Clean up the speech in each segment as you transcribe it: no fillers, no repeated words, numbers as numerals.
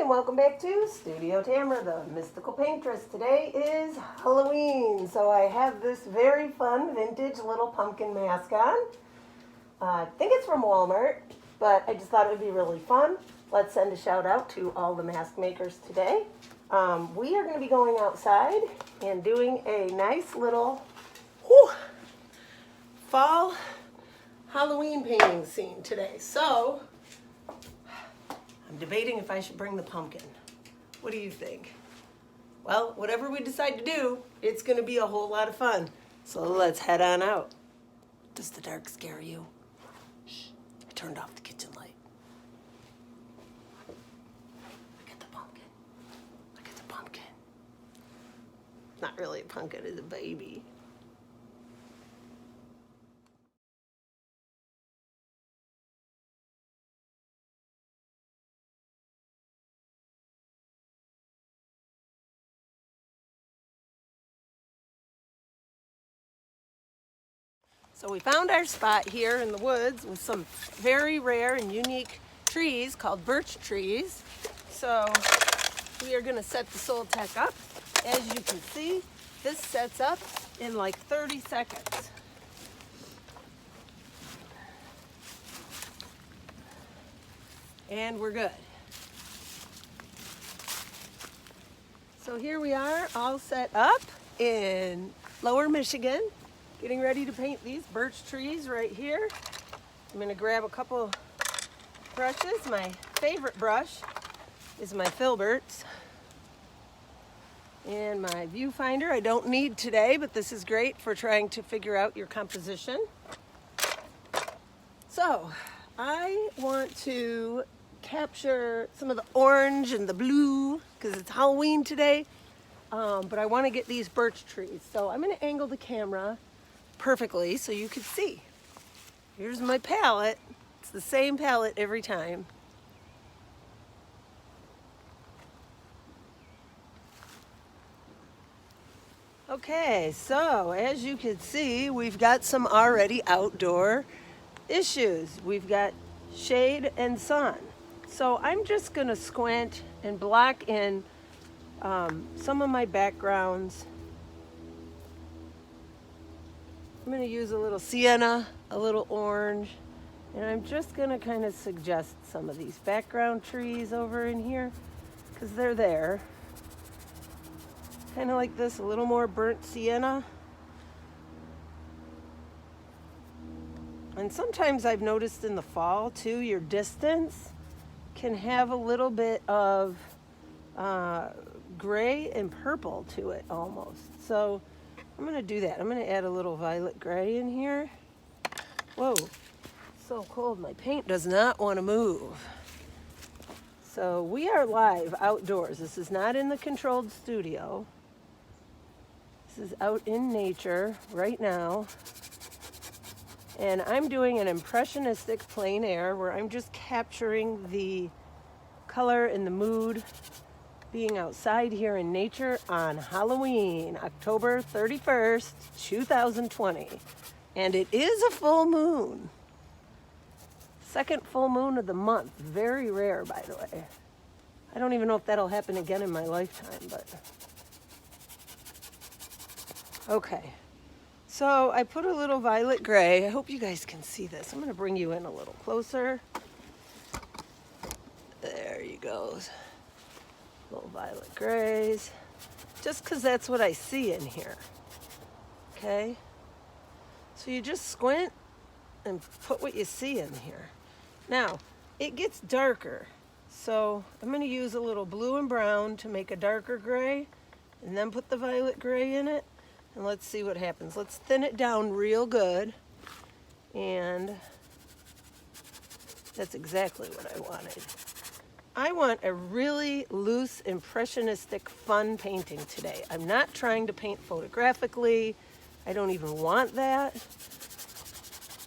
and welcome back to Studio Tamera, the mystical paintress. Today is Halloween, so I have this very fun vintage little pumpkin mask on. I think it's from Walmart, but I just thought it would be really fun. Let's send a shout out to all the mask makers today. We are going to be going outside and doing a nice little fall Halloween painting scene today. So I'm debating if I should bring the pumpkin. What do you think? Well, whatever we decide to do, it's going to be a whole lot of fun. So let's head on out. Does the dark scare you? Shh, I turned off the kitchen light. Look at the pumpkin. Look at the pumpkin. Not really a pumpkin, it's a baby. So we found our spot here in the woods with some very rare and unique trees called birch trees. So we are going to set the Soltech up. As you can see, this sets up in like 30 seconds. And we're good. So here we are, all set up in Lower Michigan. Getting ready to paint these birch trees right here. I'm going to grab a couple brushes. My favorite brush is my filberts. And my viewfinder I don't need today, but this is great for trying to figure out your composition. So I want to capture some of the orange and the blue because it's Halloween today, but I want to get these birch trees. So I'm going to angle the camera perfectly so you can see. Here's my palette. It's the same palette every time. Okay, so as you can see, we've got some already outdoor issues. We've got shade and sun. So I'm just going to squint and block in some of my backgrounds. I'm going to use a little sienna, a little orange, and I'm just going to kind of suggest some of these background trees over in here because they're there. Kind of like this, a little more burnt sienna. And sometimes I've noticed in the fall too, your distance can have a little bit of gray and purple to it almost. So I'm going to do that. I'm going to add a little violet gray in here. Whoa, so cold. My paint does not want to move. So we are live outdoors. This is not in the controlled studio. This is out in nature right now. And I'm doing an impressionistic plein air where I'm just capturing the color and the mood being outside here in nature on Halloween, October 31st, 2020. And it is a full moon. Second full moon of the month. Very rare, by the way. I don't even know if that'll happen again in my lifetime, but... Okay. So I put a little violet gray. I hope you guys can see this. I'm going to bring you in a little closer. There you go. Little violet grays, just because that's what I see in here. Okay, so you just squint and put what you see in here. Now it gets darker, so I'm going to use a little blue and brown to make a darker gray and then put the violet gray in it, and let's see what happens. Let's thin it down real good, and that's exactly what I wanted. I want a really loose, impressionistic, fun painting today. I'm not trying to paint photographically. I don't even want that.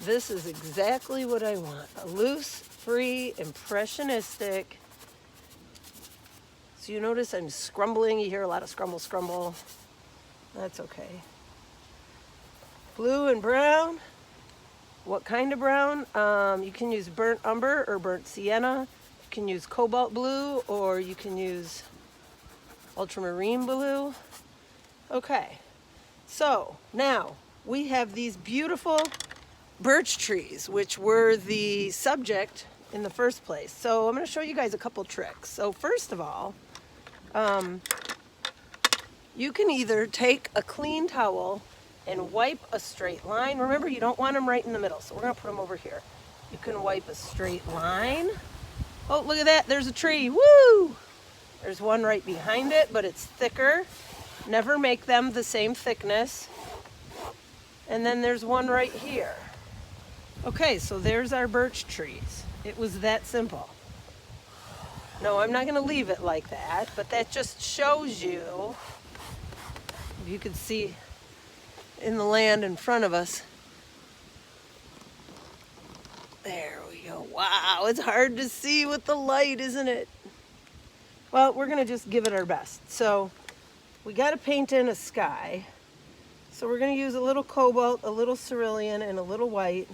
This is exactly what I want. A loose, free, impressionistic. So you notice I'm scrumbling. You hear a lot of scrumble, scrumble. That's okay. Blue and brown. What kind of brown? You can use burnt umber or burnt sienna. can use cobalt blue or you can use ultramarine blue. Okay, so now we have these beautiful birch trees, which were the subject in the first place. So I'm going to show you guys a couple tricks. So first of all, you can either take a clean towel and wipe a straight line. Remember, you don't want them right in the middle, so we're going to put them over here. You can wipe a straight line. Oh, look at that, there's a tree, woo! There's one right behind it, but it's thicker. Never make them the same thickness. And then there's one right here. Okay, so there's our birch trees. It was that simple. No, I'm not gonna leave it like that, but that just shows you, if you could see in the land in front of us. There we go. Wow, it's hard to see with the light, isn't it? Well, we're gonna just give it our best. So we gotta paint in a sky. So we're gonna use a little cobalt, a little cerulean, and a little white,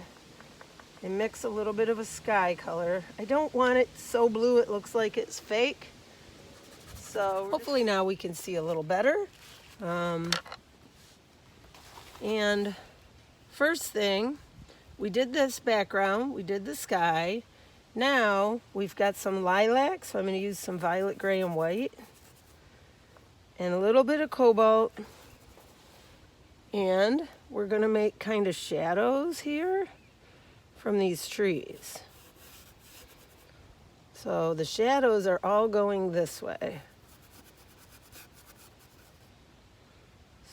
and mix a little bit of a sky color. I don't want it so blue it looks like it's fake. So hopefully now we can see a little better. And first thing, we did this background, we did the sky. Now we've got some lilac, so I'm going to use some violet gray and white. And a little bit of cobalt. And we're going to make kind of shadows here from these trees. So the shadows are all going this way.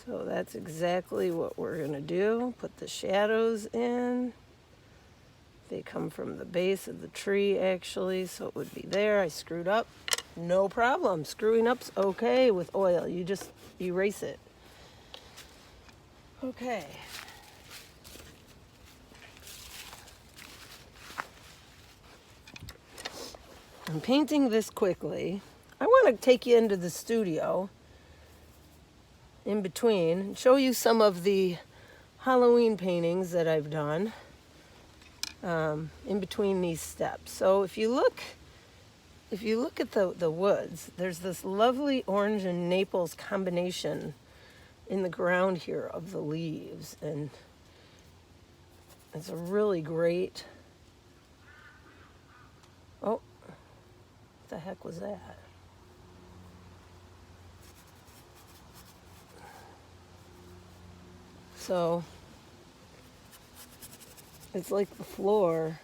So that's exactly what we're going to do. Put the shadows in. They come from the base of the tree, actually, so it would be there. I screwed up. No problem. Screwing up's okay with oil. You just erase it. Okay. I'm painting this quickly. I want to take you into the studio in between and show you some of the Halloween paintings that I've done in between these steps. So if you look at the woods, there's this lovely orange and Naples combination in the ground here of the leaves, and it's a really great. Oh, what the heck was that? So it's like the floor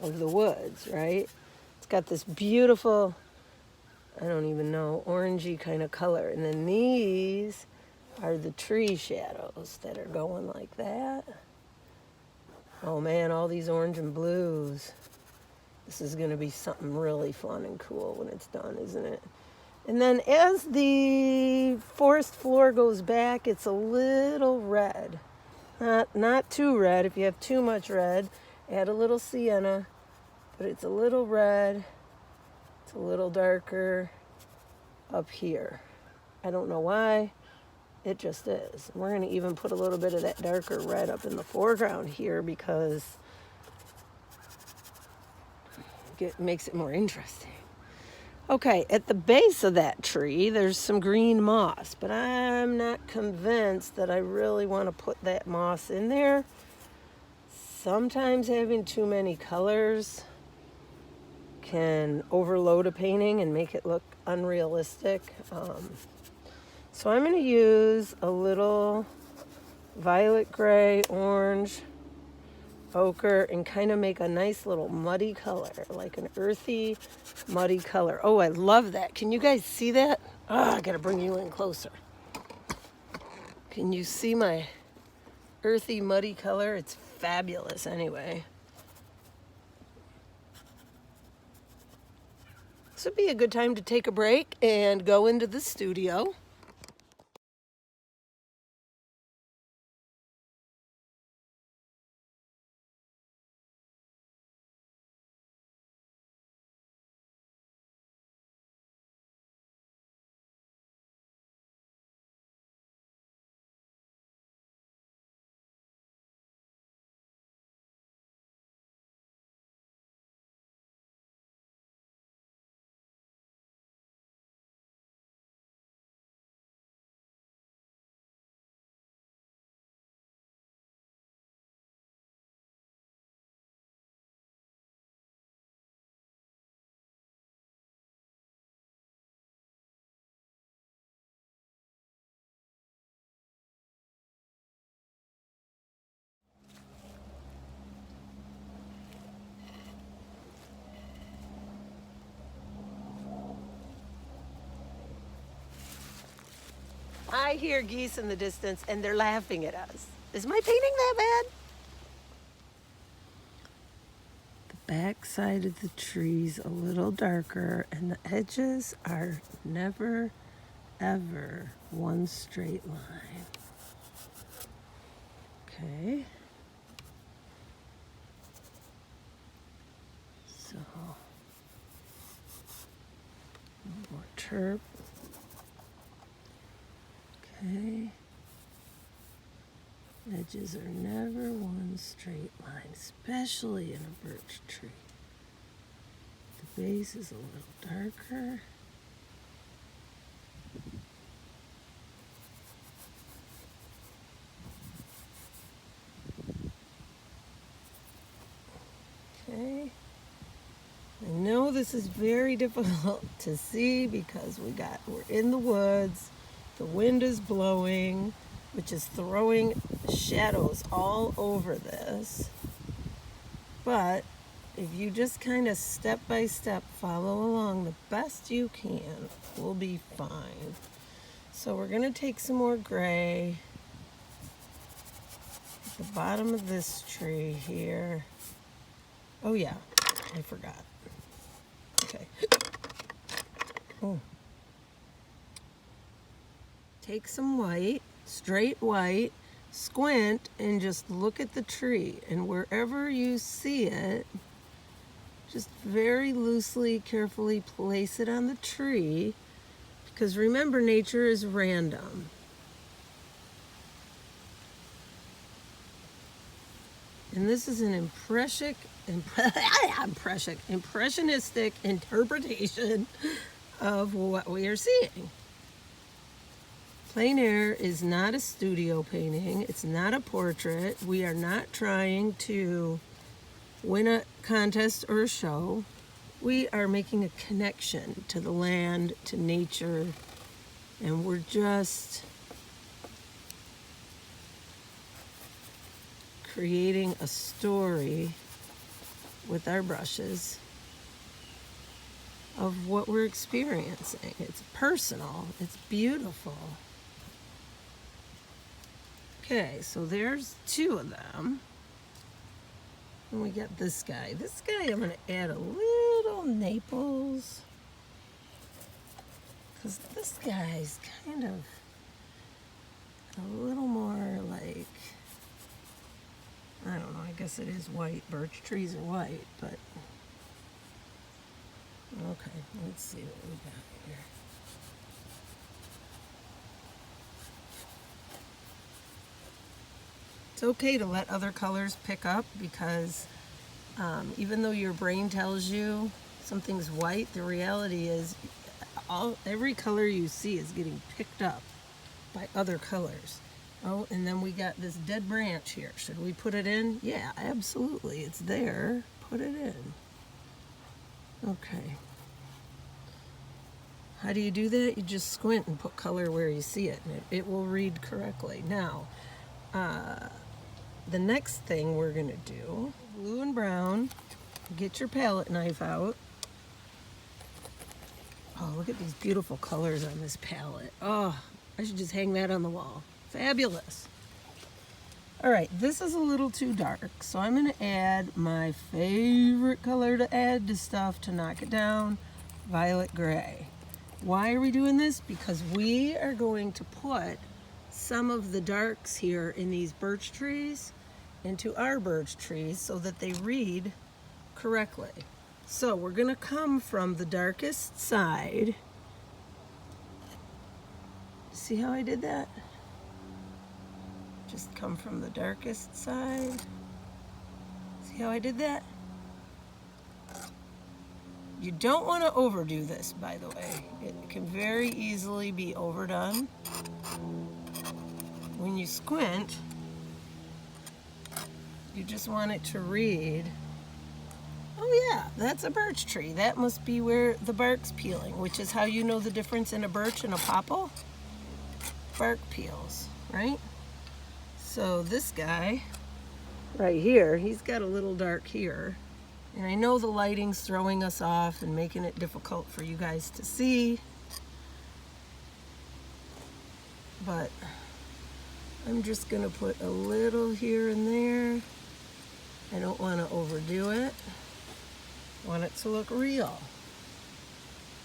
of the woods, right? It's got this beautiful, I don't even know, orangey kind of color. And then these are the tree shadows that are going like that. Oh man, all these orange and blues. This is going to be something really fun and cool when it's done, isn't it? And then as the forest floor goes back, it's a little red. Not too red. If you have too much red, add a little sienna. But it's a little red. It's a little darker up here. I don't know why. It just is. We're going to even put a little bit of that darker red up in the foreground here because it makes it more interesting. Okay, at the base of that tree, there's some green moss, but I'm not convinced that I really want to put that moss in there. Sometimes having too many colors can overload a painting and make it look unrealistic. So I'm going to use a little violet gray, orange, ochre, and kind of make a nice little muddy color, like an earthy, muddy color. Oh, I love that. Can you guys see that? Oh, I got to bring you in closer. Can you see my earthy, muddy color? It's fabulous anyway. This would be a good time to take a break and go into the studio. I hear geese in the distance and they're laughing at us. Is my painting that bad? The back side of the tree's a little darker and the edges are never, ever one straight line. Okay. So, more turp. Okay. Edges are never one straight line, especially in a birch tree. The base is a little darker. Okay. I know this is very difficult to see because we're in the woods, the wind is blowing, which is throwing shadows all over this. But if you just kind of step by step follow along the best you can, we'll be fine. So we're gonna take some more gray at the bottom of this tree here. Oh yeah, I forgot. Okay. Oh. Take some white, straight white, squint, and just look at the tree. And wherever you see it, just very loosely, carefully place it on the tree. Because remember, nature is random. And this is an impressionistic interpretation of what we are seeing. Plein air is not a studio painting. It's not a portrait. We are not trying to win a contest or a show. We are making a connection to the land, to nature, and we're just creating a story with our brushes of what we're experiencing. It's personal, it's beautiful. Okay, so there's two of them. And we got this guy. This guy I'm gonna add a little Naples, because this guy's kind of a little more like, I don't know, I guess it is white. Birch trees are white, but okay, let's see what we got here. It's okay to let other colors pick up because even though your brain tells you something's white, the reality is every color you see is getting picked up by other colors. Oh, and then we got this dead branch here. Should we put it in? Yeah, absolutely. It's there. Put it in. Okay. How do you do that? You just squint and put color where you see it, and it will read correctly. Now, the next thing we're going to do, blue and brown, get your palette knife out. Oh, look at these beautiful colors on this palette. Oh, I should just hang that on the wall. Fabulous. All right, this is a little too dark, so I'm going to add my favorite color to add to stuff to knock it down, violet gray. Why are we doing this? Because we are going to put some of the darks here in these birch trees into our birch trees so that they read correctly. So we're going to come from the darkest side. See how I did that? Just come from the darkest side. See how I did that? You don't want to overdo this, by the way. It can very easily be overdone. When you squint, you just want it to read. Oh yeah, that's a birch tree. That must be where the bark's peeling, which is how you know the difference in a birch and a popple. Bark peels, right? So this guy right here, he's got a little dark here. And I know the lighting's throwing us off and making it difficult for you guys to see. but I'm just gonna put a little here and there. I don't want to overdo it. I want it to look real.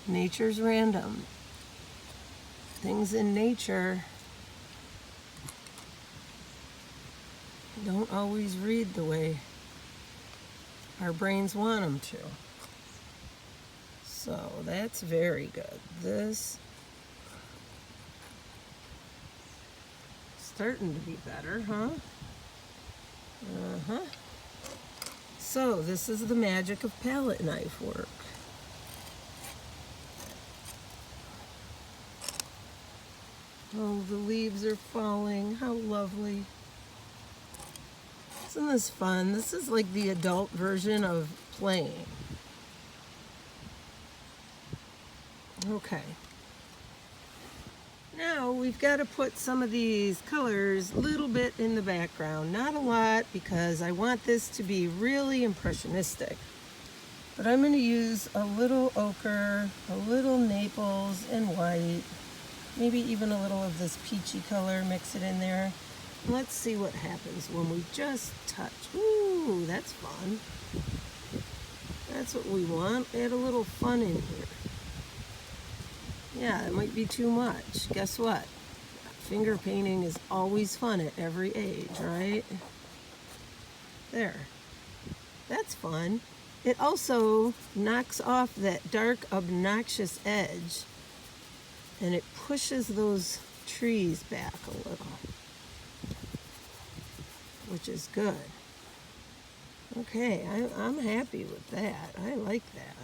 Nature's random. Things in nature don't always read the way our brains want them to. So that's very good. This starting to be better, huh? Uh-huh. So this is the magic of palette knife work. Oh, the leaves are falling. How lovely. Isn't this fun? This is like the adult version of playing. Okay. Now we've got to put some of these colors a little bit in the background. Not a lot, because I want this to be really impressionistic. But I'm going to use a little ochre, a little Naples and white, maybe even a little of this peachy color, mix it in there. Let's see what happens when we just touch. Ooh, that's fun. That's what we want. Add a little fun in here. Yeah, it might be too much. Guess what? Finger painting is always fun at every age, right? There. That's fun. It also knocks off that dark, obnoxious edge, and it pushes those trees back a little, which is good. Okay, I'm happy with that. I like that.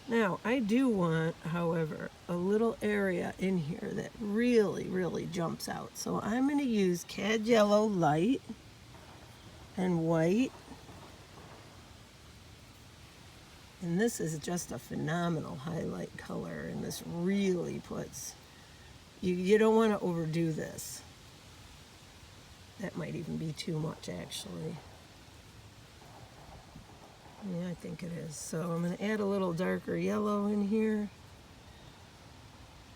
Now, I do want, however, a little area in here that really, really jumps out. So I'm going to use Cad Yellow Light and White. And this is just a phenomenal highlight color, and this really puts, you don't want to overdo this. That might even be too much, actually. Yeah, I think it is. So I'm going to add a little darker yellow in here.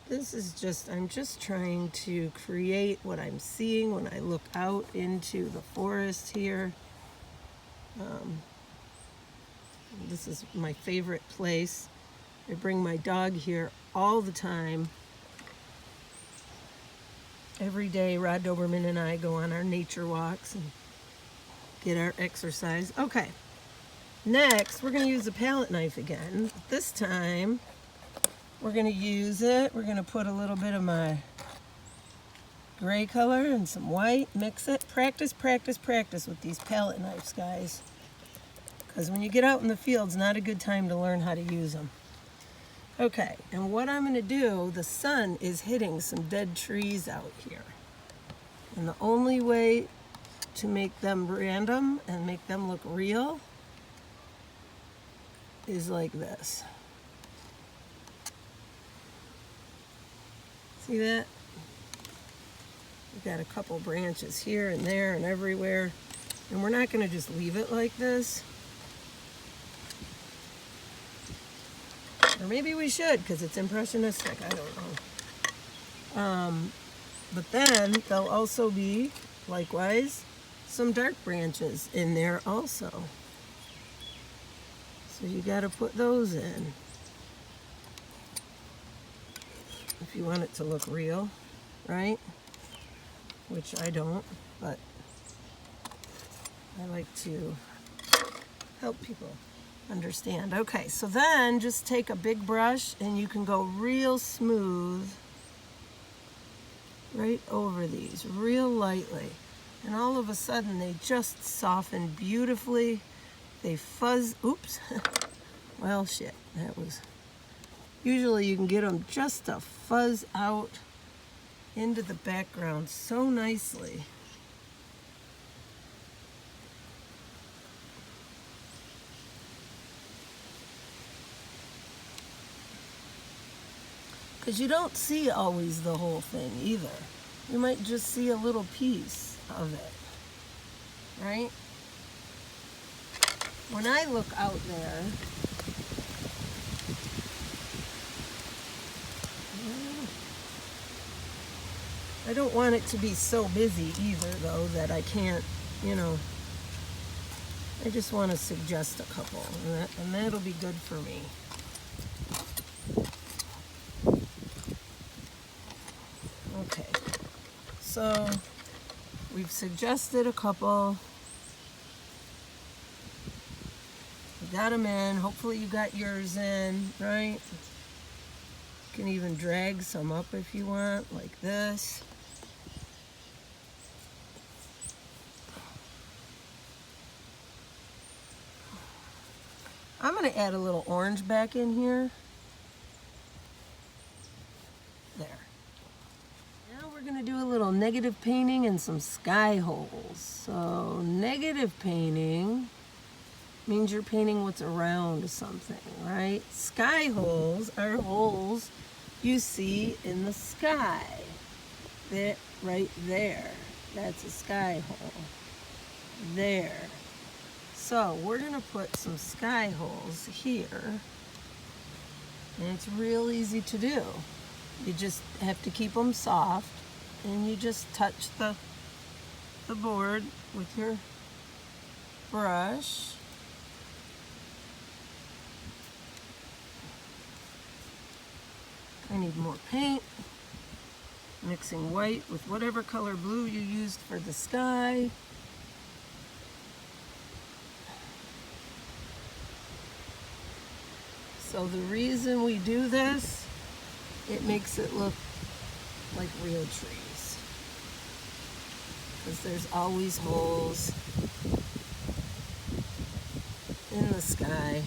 This is just, I'm just trying to create what I'm seeing when I look out into the forest here. This is my favorite place. I bring my dog here all the time. Every day, Rod Doberman and I go on our nature walks and get our exercise. Okay. Next, we're going to use the palette knife again. This time, we're going to use it. We're going to put a little bit of my gray color and some white, mix it. Practice, practice, practice with these palette knives, guys. Because when you get out in the fields, not a good time to learn how to use them. Okay, and what I'm going to do, the sun is hitting some dead trees out here. And the only way to make them random and make them look real is like this. See that? We've got a couple branches here and there and everywhere. And we're not going to just leave it like this. Or maybe we should, because it's impressionistic. I don't know. But then there'll also be, likewise, some dark branches in there also. So you got to put those in if you want it to look real, right? Which I don't, but I like to help people understand. Okay, so then just take a big brush and you can go real smooth right over these, real lightly. And all of a sudden they just soften beautifully. They fuzz, oops, well shit, that was, usually you can get them just to fuzz out into the background so nicely. Because you don't see always the whole thing either. You might just see a little piece of it, right? When I look out there, I don't want it to be so busy either, though, that I can't, you know, I just want to suggest a couple, and that'll be good for me. Okay, so we've suggested a couple. You got them in. Hopefully you got yours in, right? You can even drag some up if you want, like this. I'm going to add a little orange back in here. There. Now we're going to do a little negative painting and some sky holes. So negative painting means you're painting what's around something, right? Sky holes are holes you see in the sky. That right there. That's a sky hole. There. So we're going to put some sky holes here. And it's real easy to do. You just have to keep them soft, and you just touch the board with your brush. I need more paint. Mixing white with whatever color blue you used for the sky. So the reason we do this, it makes it look like real trees. Because there's always holes in the sky.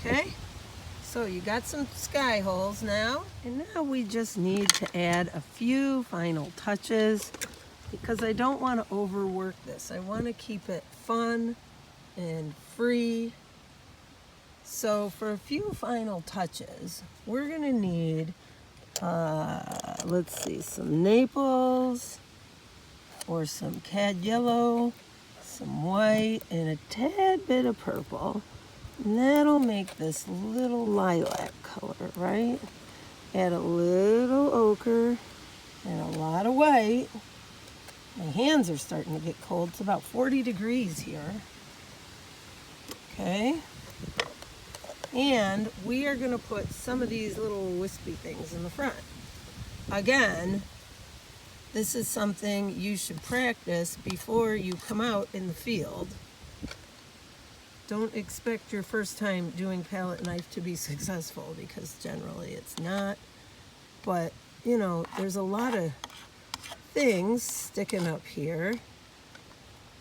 Okay, so you got some sky holes now, and now we just need to add a few final touches because I don't want to overwork this. I want to keep it fun and free. So for a few final touches, we're going to need, let's see, some Naples or some cad yellow, some white, and a tad bit of purple. And that'll make this little lilac color, right? Add a little ochre and a lot of white. My hands are starting to get cold. It's about 40 degrees here. Okay. And we are going to put some of these little wispy things in the front. Again, this is something you should practice before you come out in the field. Don't expect your first time doing palette knife to be successful, because generally it's not. But, you know, there's a lot of things sticking up here.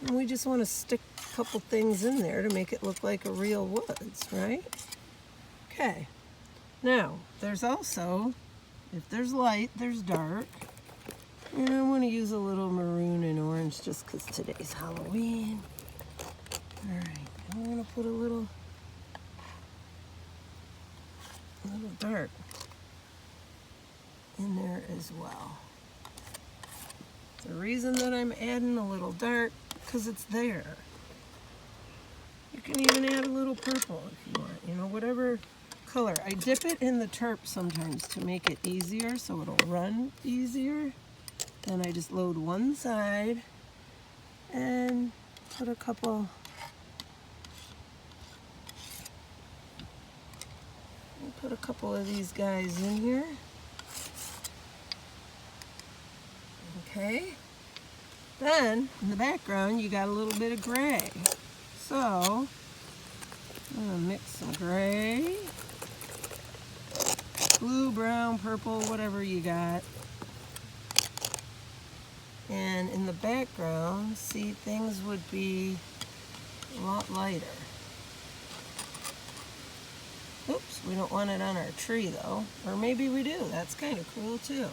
And we just want to stick a couple things in there to make it look like a real woods, right? Okay. Now, there's also, if there's light, there's dark. And I want to use a little maroon and orange just because today's Halloween. All right. I'm going to put a little dark in there as well. The reason that I'm adding a little dark, because it's there. You can even add a little purple if you want, you know, whatever color. I dip it in the turp sometimes to make it easier, so it'll run easier. Then I just load one side and put a couple of these guys in here. Okay. Then, in the background, you got a little bit of gray. So, I'm going to mix some gray, blue, brown, purple, whatever you got. And in the background, see, things would be a lot lighter. Oops, we don't want it on our tree though. Or maybe we do. That's kind of cool too.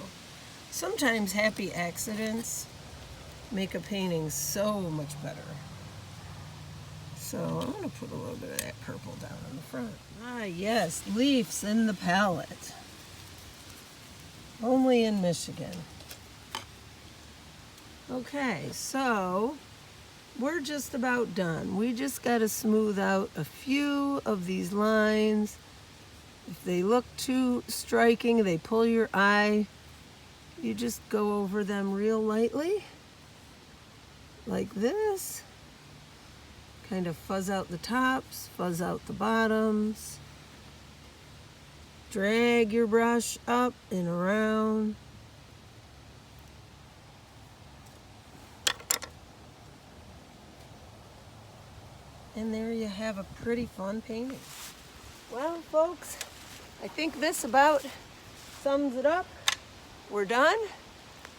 Sometimes happy accidents make a painting so much better. So I'm going to put a little bit of that purple down in the front. Ah yes, leaves in the palette. Only in Michigan. Okay, so we're just about done. We just got to smooth out a few of these lines. If they look too striking, they pull your eye, you just go over them real lightly, like this. Kind of fuzz out the tops, fuzz out the bottoms. Drag your brush up and around. And there you have a pretty fun painting. Well, folks, I think this about sums it up. We're done.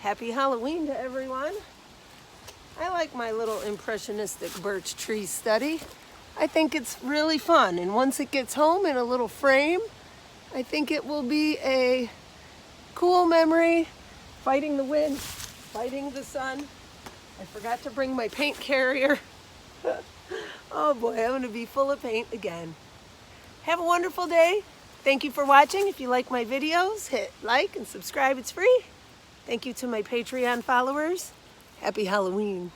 Happy Halloween to everyone. I like my little impressionistic birch tree study. I think it's really fun, and once it gets home in a little frame, I think it will be a cool memory, fighting the wind, fighting the sun. I forgot to bring my paint carrier. Oh boy, I'm gonna be full of paint again. Have a wonderful day. Thank you for watching. If you like my videos, hit like and subscribe, it's free. Thank you to my Patreon followers. Happy Halloween.